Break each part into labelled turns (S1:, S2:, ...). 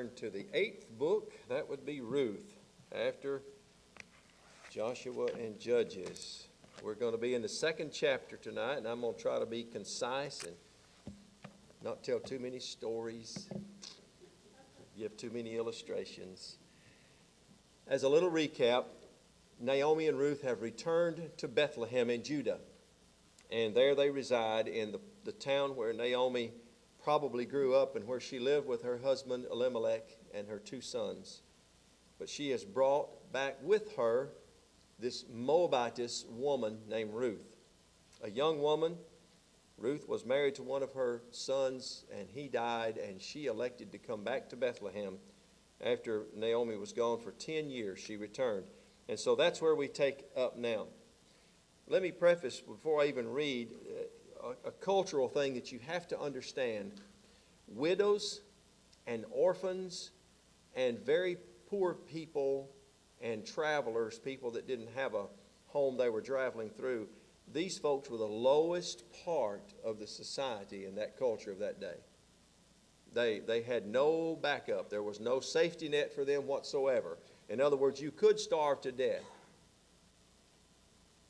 S1: turn to the 8th book. That would be Ruth, after Joshua and Judges. We're going to be in the 2nd chapter tonight, and I'm going to try to be concise and not tell too many stories, give too many illustrations. As a little recap, Naomi and Ruth have returned to Bethlehem in Judah, and there they reside in the town where Naomi probably grew up and where she lived with her husband Elimelech and her 2 sons. But she has brought back with her this Moabitess woman named Ruth. A young woman. Ruth was married to one of her sons, and he died, and she elected to come back to Bethlehem. After Naomi was gone for 10 years, she returned. And so that's where we take up now. Let me preface, before I even read, a cultural thing that you have to understand. Widows and orphans and very poor people and travelers, people that didn't have a home they were traveling through, these folks were the lowest part of the society in that culture of that day. They had no backup. There was no safety net for them whatsoever. In other words, you could starve to death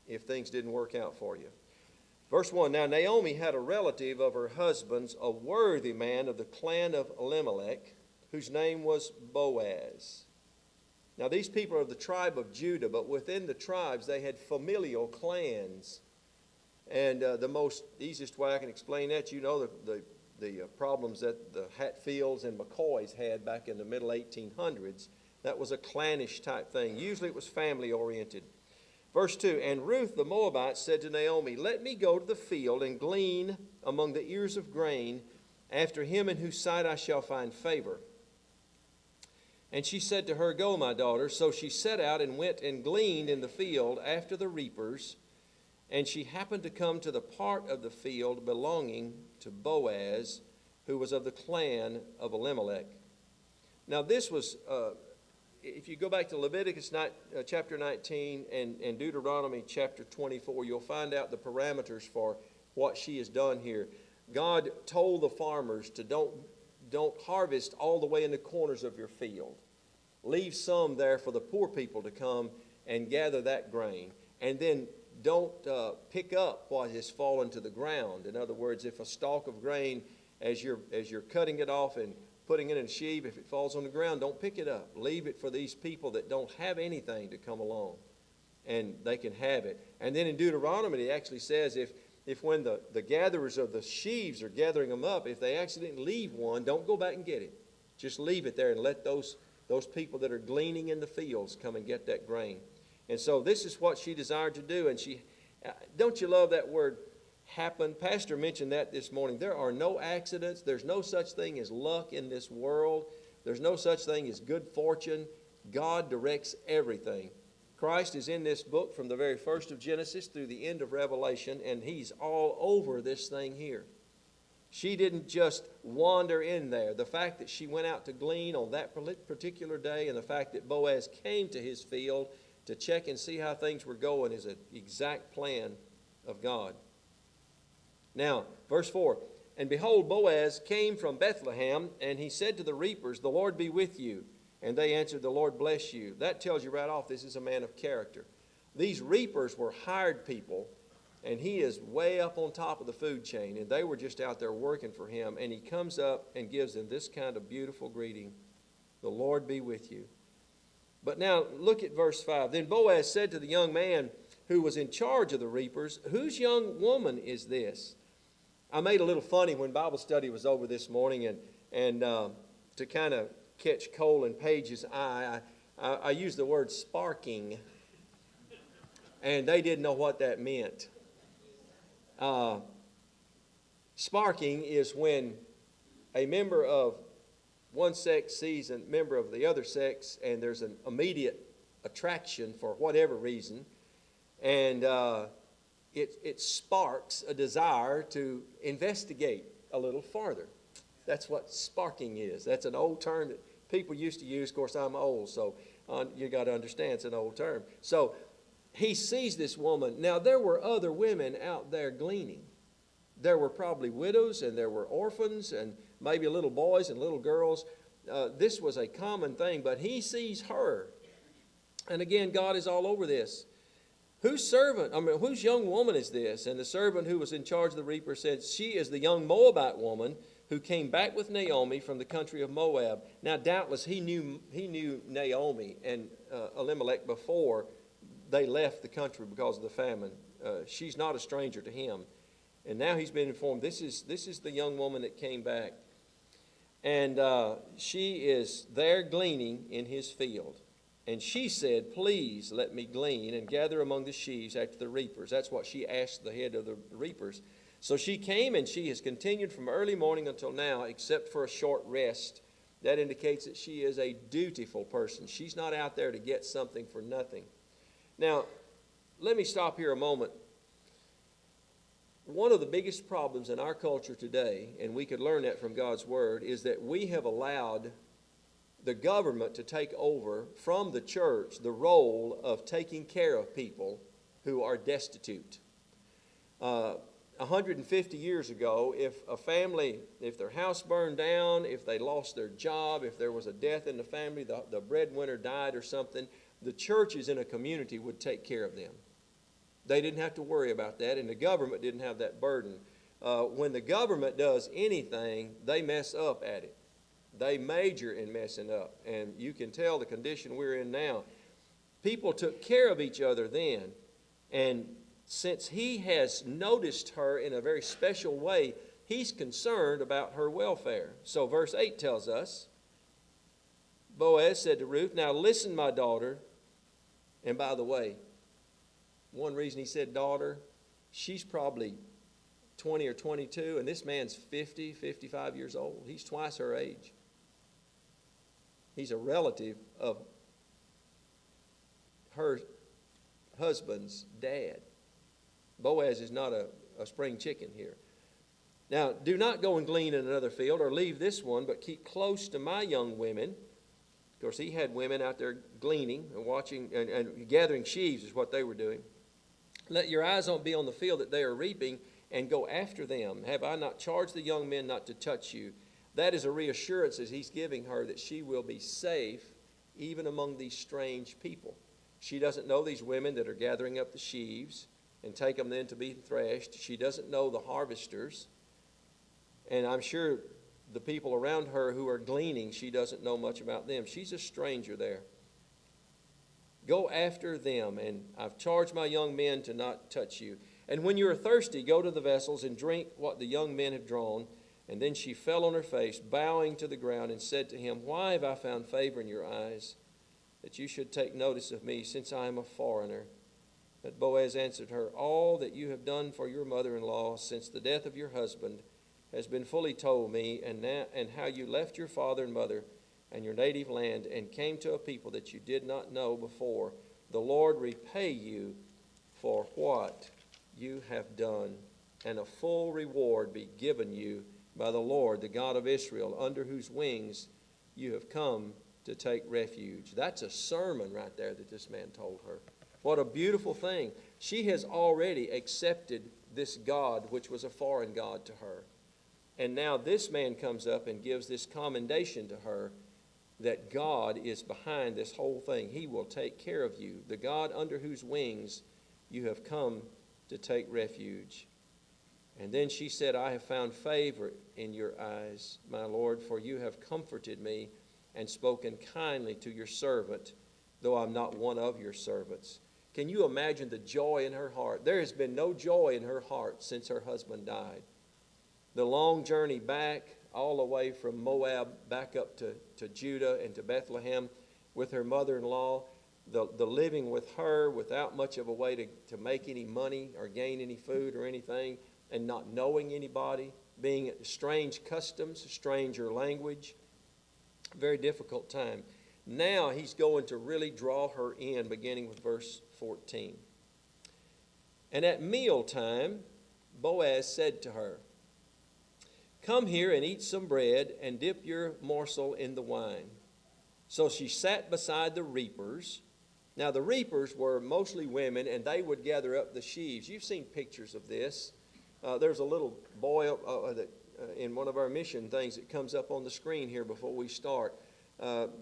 S1: if things didn't work out for you. Verse 1, Now Naomi had a relative of her husband's, a worthy man of the clan of Elimelech, whose name was Boaz. Now these people are the tribe of Judah, but within the tribes they had familial clans. And the most easiest way I can explain that, you know the problems that the Hatfields and McCoys had back in the middle 1800s. That was a clannish type thing. Usually it was family oriented. Verse 2, And Ruth the Moabite said to Naomi, Let me go to the field and glean among the ears of grain after him in whose sight I shall find favor. And she said to her, Go, my daughter. So she set out and went and gleaned in the field after the reapers. And she happened to come to the part of the field belonging to Boaz, who was of the clan of Elimelech. Now this was... if you go back to Leviticus chapter 19 and Deuteronomy chapter 24, you'll find out the parameters for what she has done here. God told the farmers to don't harvest all the way in the corners of your field. Leave some there for the poor people to come and gather that grain. And then don't pick up what has fallen to the ground. In other words, if a stalk of grain, as you're cutting it off and putting it in a sheaf, if it falls on the ground, don't pick it up. Leave it for these people that don't have anything to come along, and they can have it. And then in Deuteronomy, it actually says if when the gatherers of the sheaves are gathering them up, if they accidentally leave one, don't go back and get it. Just leave it there and let those people that are gleaning in the fields come and get that grain. And so this is what she desired to do. And she, don't you love that word, happen? Pastor mentioned that this morning. There are no accidents. There's no such thing as luck in this world. There's no such thing as good fortune. God directs everything. Christ is in this book from the very first of Genesis through the end of Revelation, and he's all over this thing here. She didn't just wander in there. The fact that she went out to glean on that particular day, and the fact that Boaz came to his field to check and see how things were going, is an exact plan of God. Now, verse 4, And behold, Boaz came from Bethlehem, and he said to the reapers, The Lord be with you. And they answered, The Lord bless you. That tells you right off this is a man of character. These reapers were hired people, and he is way up on top of the food chain, and they were just out there working for him. And he comes up and gives them this kind of beautiful greeting, The Lord be with you. But now look at verse 5. Then Boaz said to the young man who was in charge of the reapers, Whose young woman is this? I made a little funny when Bible study was over this morning, and to kind of catch Cole and Paige's eye, I used the word sparking, and they didn't know what that meant. Sparking is when a member of one sex sees a member of the other sex, and there's an immediate attraction for whatever reason, and it sparks a desire to investigate a little farther. That's what sparking is. That's an old term that people used to use. Of course, I'm old, so you got to understand it's an old term. So he sees this woman. Now, there were other women out there gleaning. There were probably widows, and there were orphans, and maybe little boys and little girls. this was a common thing, but he sees her. And again, God is all over this. Whose young woman is this? And the servant who was in charge of the reaper said, she is the young Moabite woman who came back with Naomi from the country of Moab. Now, doubtless he knew Naomi and Elimelech before they left the country because of the famine. She's not a stranger to him. And now he's been informed, this is the young woman that came back. And she is there gleaning in his field. And she said, please let me glean and gather among the sheaves after the reapers. That's what she asked the head of the reapers. So she came, and she has continued from early morning until now, except for a short rest. That indicates that she is a dutiful person. She's not out there to get something for nothing. Now, let me stop here a moment. One of the biggest problems in our culture today, and we could learn that from God's Word, is that we have allowed the government to take over from the church the role of taking care of people who are destitute. 150 years ago, if a family, if their house burned down, if they lost their job, if there was a death in the family, the breadwinner died or something, the churches in a community would take care of them. They didn't have to worry about that, and the government didn't have that burden. When the government does anything, they mess up at it. They major in messing up, and you can tell the condition we're in now. People took care of each other then, and since he has noticed her in a very special way, he's concerned about her welfare. So verse 8 tells us, Boaz said to Ruth, now listen, my daughter. And by the way, one reason he said daughter, she's probably 20 or 22, and this man's 50, 55 years old. He's twice her age. He's a relative of her husband's dad. Boaz is not a spring chicken here. Now, do not go and glean in another field or leave this one, but keep close to my young women. Of course, he had women out there gleaning and watching and gathering sheaves is what they were doing. Let your eyes not be on the field that they are reaping, and go after them. Have I not charged the young men not to touch you? That is a reassurance that he's giving her that she will be safe even among these strange people. She doesn't know these women that are gathering up the sheaves and take them then to be threshed. She doesn't know the harvesters. And I'm sure the people around her who are gleaning, she doesn't know much about them. She's a stranger there. Go after them, and I've charged my young men to not touch you. And when you are thirsty, go to the vessels and drink what the young men have drawn. And then she fell on her face, bowing to the ground, and said to him, why have I found favor in your eyes, that you should take notice of me, since I am a foreigner? But Boaz answered her, all that you have done for your mother-in-law since the death of your husband has been fully told me, and how you left your father and mother and your native land and came to a people that you did not know before. The Lord repay you for what you have done, and a full reward be given you by the Lord, the God of Israel, under whose wings you have come to take refuge. That's a sermon right there that this man told her. What a beautiful thing. She has already accepted this God, which was a foreign God to her. And now this man comes up and gives this commendation to her that God is behind this whole thing. He will take care of you, the God under whose wings you have come to take refuge. And then she said, I have found favor in your eyes, my Lord, for you have comforted me and spoken kindly to your servant, though I'm not one of your servants. Can you imagine the joy in her heart? There has been no joy in her heart since her husband died. The long journey back, all the way from Moab back up to Judah and to Bethlehem with her mother-in-law, the living with her without much of a way to make any money or gain any food or anything, and not knowing anybody, being strange customs, stranger language, very difficult time. Now he's going to really draw her in, beginning with verse 14. And at mealtime, Boaz said to her, come here and eat some bread and dip your morsel in the wine. So she sat beside the reapers. Now the reapers were mostly women, and they would gather up the sheaves. You've seen pictures of this. There's a little boy in one of our mission things that comes up on the screen here before we start.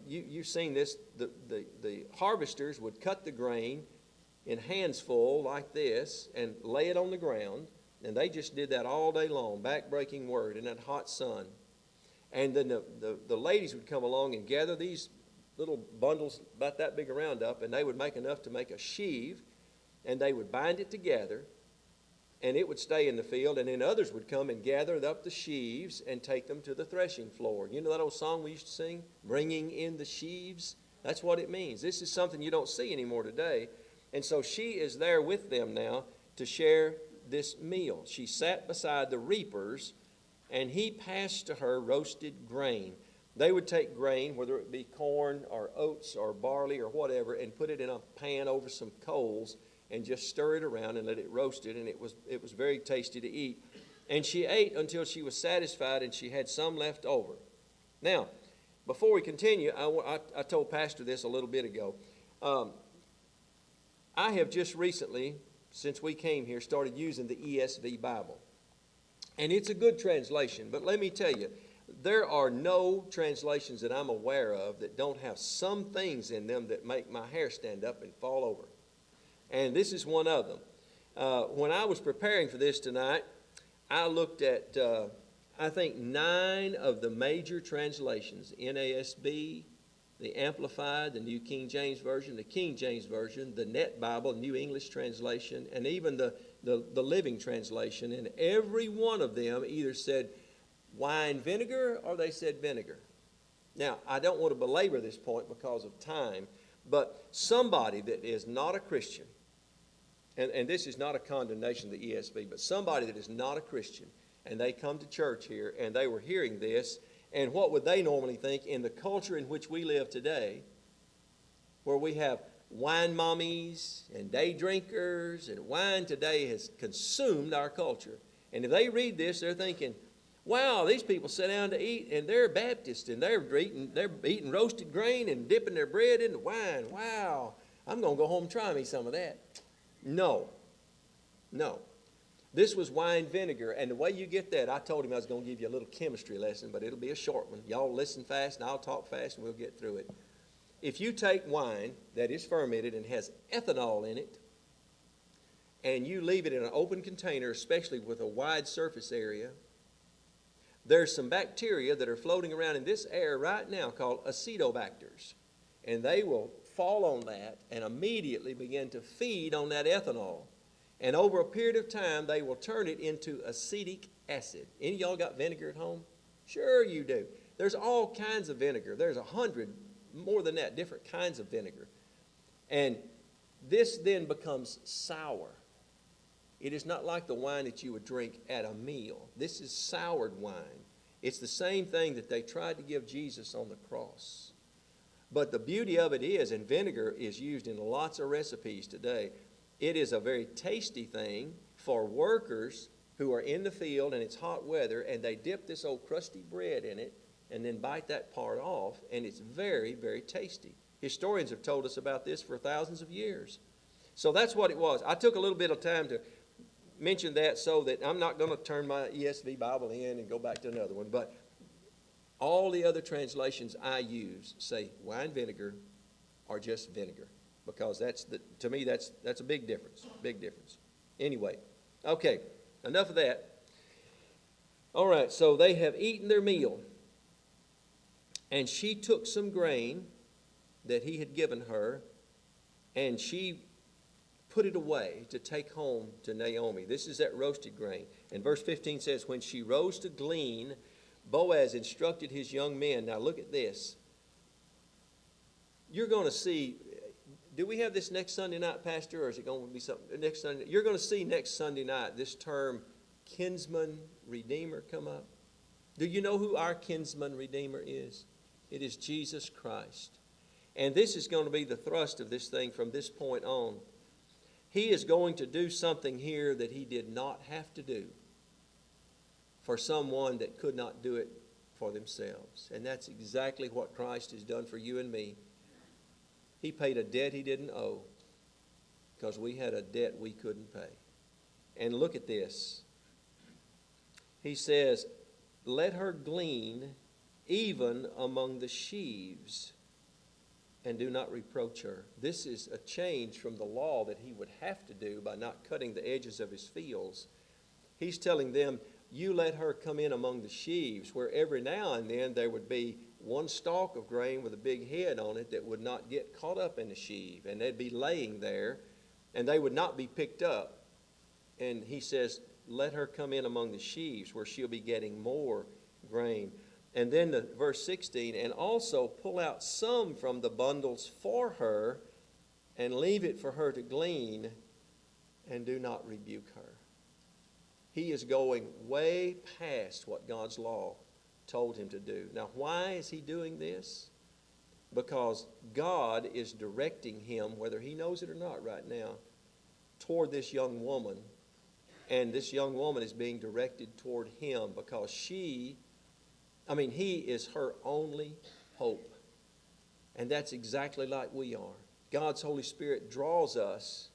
S1: You've seen this. The harvesters would cut the grain in hands full like this and lay it on the ground. And they just did that all day long, back-breaking word in that hot sun. And then the ladies would come along and gather these little bundles about that big around up, and they would make enough to make a sheave, and they would bind it together, and it would stay in the field, and then others would come and gather up the sheaves and take them to the threshing floor. You know that old song we used to sing, bringing in the sheaves? That's what it means. This is something you don't see anymore today. And so she is there with them now to share this meal. She sat beside the reapers, and he passed to her roasted grain. They would take grain, whether it be corn or oats or barley or whatever, and put it in a pan over some coals and just stir it around and let it roast it, and it was very tasty to eat. And she ate until she was satisfied, and she had some left over. Now, before we continue, I told Pastor this a little bit ago. I have just recently, since we came here, started using the ESV Bible. And it's a good translation, but let me tell you, there are no translations that I'm aware of that don't have some things in them that make my hair stand up and fall over. And this is one of them. When I was preparing for this tonight, I looked at, I think, 9 of the major translations, NASB, the Amplified, the New King James Version, the King James Version, the Net Bible, New English Translation, and even the Living Translation. And every one of them either said wine vinegar or they said vinegar. Now, I don't want to belabor this point because of time, but somebody that is not a Christian, and this is not a condemnation of the ESV, but somebody that is not a Christian, and they come to church here, and they were hearing this, and what would they normally think in the culture in which we live today, where we have wine mommies and day drinkers, and wine today has consumed our culture. And if they read this, they're thinking, wow, these people sit down to eat, and they're Baptist, and they're eating roasted grain and dipping their bread in the wine. Wow, I'm going to go home and try me some of that. No. This was wine vinegar, and the way you get that, I told him I was going to give you a little chemistry lesson, but it'll be a short one. Y'all listen fast, and I'll talk fast, and we'll get through it. If you take wine that is fermented and has ethanol in it, and you leave it in an open container, especially with a wide surface area, there's some bacteria that are floating around in this air right now called acetobacters, and they will fall on that and immediately begin to feed on that ethanol. And over a period of time, they will turn it into acetic acid. Any of y'all got vinegar at home? Sure you do. There's all kinds of vinegar. There's 100, more than that, different kinds of vinegar. And this then becomes sour. It is not like the wine that you would drink at a meal. This is soured wine. It's the same thing that they tried to give Jesus on the cross. But the beauty of it is, and vinegar is used in lots of recipes today, it is a very tasty thing for workers who are in the field and it's hot weather, and they dip this old crusty bread in it and then bite that part off, and it's very, very tasty. Historians have told us about this for thousands of years. So that's what it was. I took a little bit of time to mention that so that I'm not going to turn my ESV Bible in and go back to another one, but all the other translations I use say wine vinegar or just vinegar, because to me that's a big difference. Anyway, okay, enough of that. All right, so they have eaten their meal, and she took some grain that he had given her, and she put it away to take home to Naomi. This is that roasted grain. And verse 15 says, when she rose to glean, Boaz instructed his young men. Now look at this. You're going to see, do we have this next Sunday night, Pastor, or is it going to be something next Sunday? You're going to see next Sunday night this term kinsman redeemer come up. Do you know who our kinsman redeemer is? It is Jesus Christ. And this is going to be the thrust of this thing from this point on. He is going to do something here that he did not have to do for someone that could not do it for themselves. And that's exactly what Christ has done for you and me. He paid a debt he didn't owe because we had a debt we couldn't pay. And look at this. He says, let her glean even among the sheaves, and do not reproach her. This is a change from the law that he would have to do by not cutting the edges of his fields. He's telling them, you let her come in among the sheaves, where every now and then there would be one stalk of grain with a big head on it that would not get caught up in the sheaf, and they'd be laying there, and they would not be picked up. And he says, let her come in among the sheaves, where she'll be getting more grain. And then verse 16, and also pull out some from the bundles for her, and leave it for her to glean, and do not rebuke her. He is going way past what God's law told him to do. Now, why is he doing this? Because God is directing him, whether he knows it or not right now, toward this young woman. And this young woman is being directed toward him because he is her only hope. And that's exactly like we are. God's Holy Spirit draws us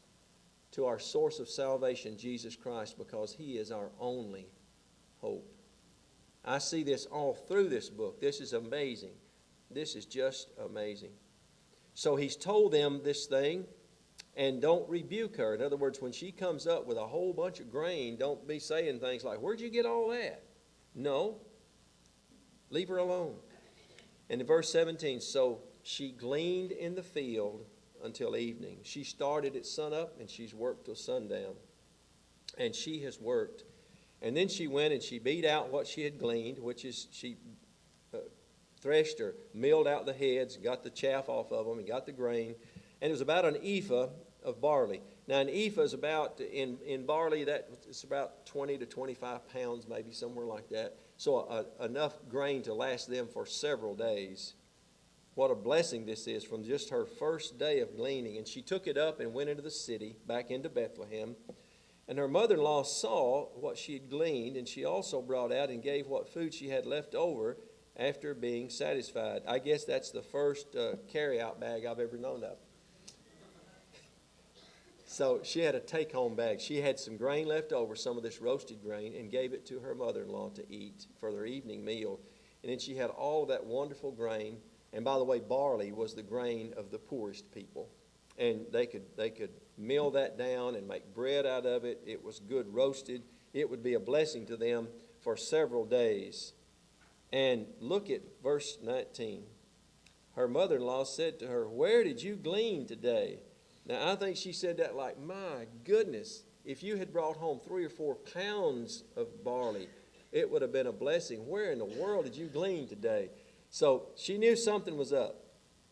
S1: to our source of salvation, Jesus Christ, because he is our only hope. I see this all through this book. This is amazing. This is just amazing. So he's told them this thing, and don't rebuke her. In other words, when she comes up with a whole bunch of grain, don't be saying things like, where'd you get all that? No. Leave her alone. And in verse 17, so she gleaned in the field until evening. She started at sunup and she's worked till sundown. And she has worked. And then she went and she beat out what she had gleaned, which is she threshed or milled out the heads, got the chaff off of them, and got the grain. And it was about an ephah of barley. Now an ephah is about, in barley, it's about 20 to 25 pounds, maybe somewhere like that. So enough grain to last them for several days. What a blessing this is from just her first day of gleaning. And she took it up and went into the city, back into Bethlehem. And her mother-in-law saw what she had gleaned, and she also brought out and gave what food she had left over after being satisfied. I guess that's the first carry-out bag I've ever known of. So she had a take-home bag. She had some grain left over, some of this roasted grain, and gave it to her mother-in-law to eat for their evening meal. And then she had all of that wonderful grain. And by the way, barley was the grain of the poorest people. And they could mill that down and make bread out of it. It was good roasted. It would be a blessing to them for several days. And look at verse 19. Her mother-in-law said to her, where did you glean today? Now, I think she said that like, my goodness, if you had brought home 3 or 4 pounds of barley, it would have been a blessing. Where in the world did you glean today? So she knew something was up.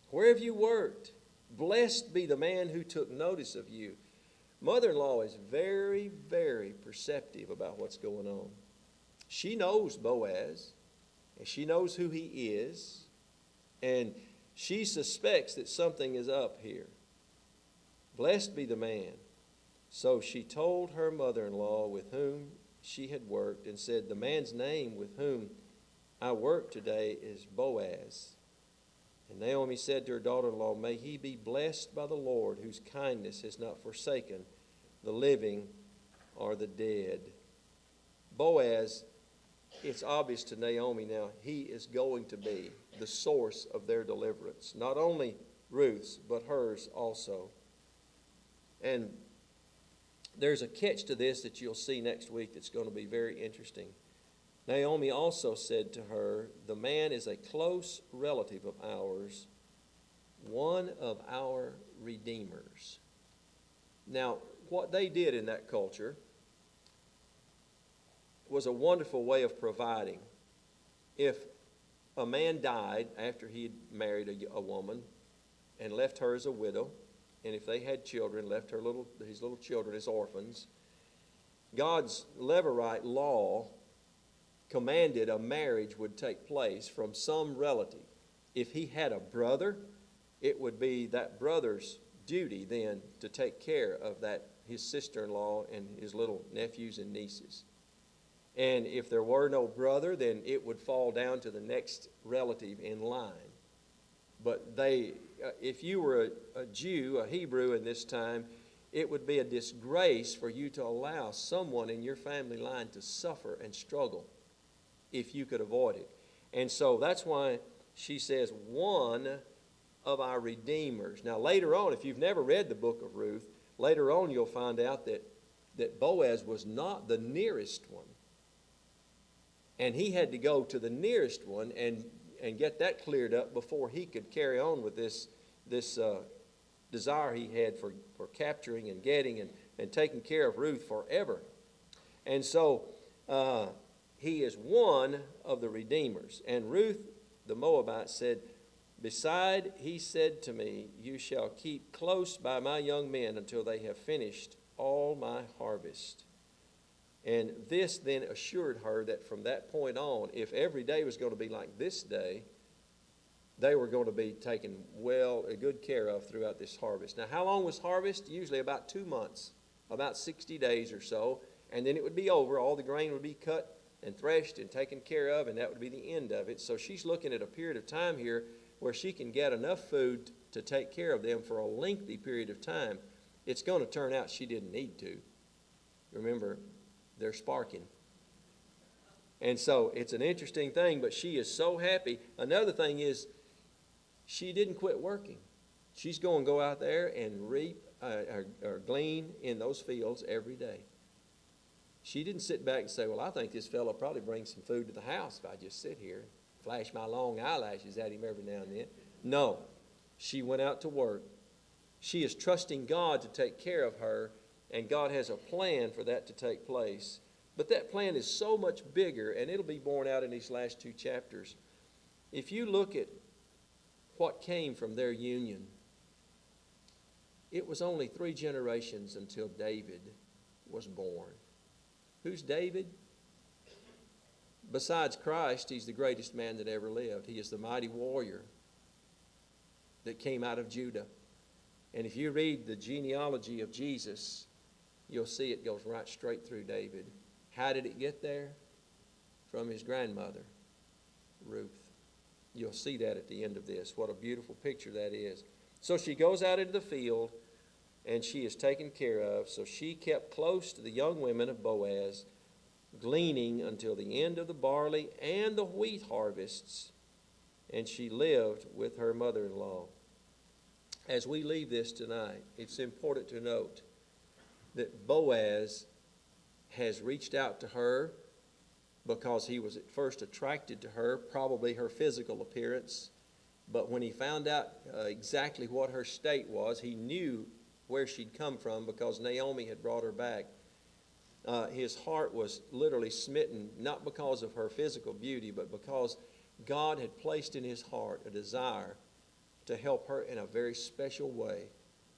S1: Where have you worked? Blessed be the man who took notice of you. Mother-in-law is very, very perceptive about what's going on. She knows Boaz, and she knows who he is, and she suspects that something is up here. Blessed be the man. So she told her mother-in-law with whom she had worked and said, the man's name with whom I work today is Boaz. And Naomi said to her daughter-in-law, may he be blessed by the Lord, whose kindness has not forsaken the living or the dead. Boaz, it's obvious to Naomi now, he is going to be the source of their deliverance. Not only Ruth's, but hers also. And there's a catch to this that you'll see next week that's going to be very interesting. Naomi also said to her, the man is a close relative of ours, one of our redeemers. Now, what they did in that culture was a wonderful way of providing. If a man died after he had married a woman and left her as a widow, and if they had children, left his little children as orphans, God's Levirate law commanded a marriage would take place from some relative. If he had a brother, it would be that brother's duty then to take care of that, his sister-in-law and his little nephews and nieces. And if there were no brother, then it would fall down to the next relative in line. But if you were a Jew, a Hebrew in this time, It would be a disgrace for you to allow someone in your family line to suffer and struggle if you could avoid it. And so that's why she says, one of our redeemers. Now later on, if you've never read the book of Ruth, later on you'll find out that Boaz was not the nearest one. And he had to go to the nearest one and get that cleared up before he could carry on with this desire he had for capturing and getting and taking care of Ruth forever. And so he is one of the redeemers. And Ruth the Moabite said, "Beside, he said to me, you shall keep close by my young men until they have finished all my harvest." And this then assured her that from that point on, if every day was going to be like this day, they were going to be taken good care of throughout this harvest. Now, how long was harvest? Usually about 2 months, about 60 days or so, and then it would be over. All the grain would be cut and threshed and taken care of, and that would be the end of it. So she's looking at a period of time here where she can get enough food to take care of them for a lengthy period of time. It's going to turn out she didn't need to. Remember, they're sparking. And so it's an interesting thing, but she is so happy. Another thing is, she didn't quit working. She's going to go out there and reap or glean in those fields every day. She didn't sit back and say, well, I think this fellow probably brings some food to the house if I just sit here, flash my long eyelashes at him every now and then. No, she went out to work. She is trusting God to take care of her, and God has a plan for that to take place. But that plan is so much bigger, and it'll be borne out in these last 2 chapters. If you look at what came from their union, it was only 3 generations until David was born. Who's David? Besides Christ, he's the greatest man that ever lived. He is the mighty warrior that came out of Judah. And if you read the genealogy of Jesus, you'll see it goes right straight through David. How did it get there? From his grandmother, Ruth. You'll see that at the end of this. What a beautiful picture that is. So she goes out into the field, and she is taken care of. So she kept close to the young women of Boaz, gleaning until the end of the barley and the wheat harvests, and she lived with her mother-in-law. As we leave this tonight, it's important to note that Boaz has reached out to her because he was at first attracted to her, probably her physical appearance. But when he found out exactly what her state was, he knew where she'd come from because Naomi had brought her back. His heart was literally smitten, not because of her physical beauty, but because God had placed in his heart a desire to help her in a very special way.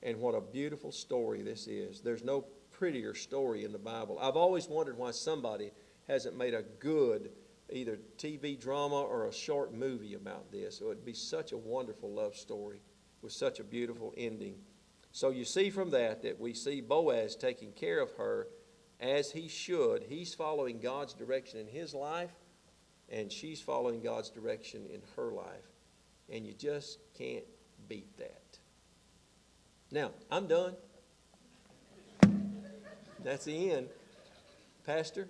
S1: And what a beautiful story this is. There's no prettier story in the Bible. I've always wondered why somebody hasn't made a good either TV drama or a short movie about this. It would be such a wonderful love story with such a beautiful ending. So you see from that we see Boaz taking care of her as he should. He's following God's direction in his life, and she's following God's direction in her life. And you just can't beat that. Now, I'm done. That's the end. Pastor?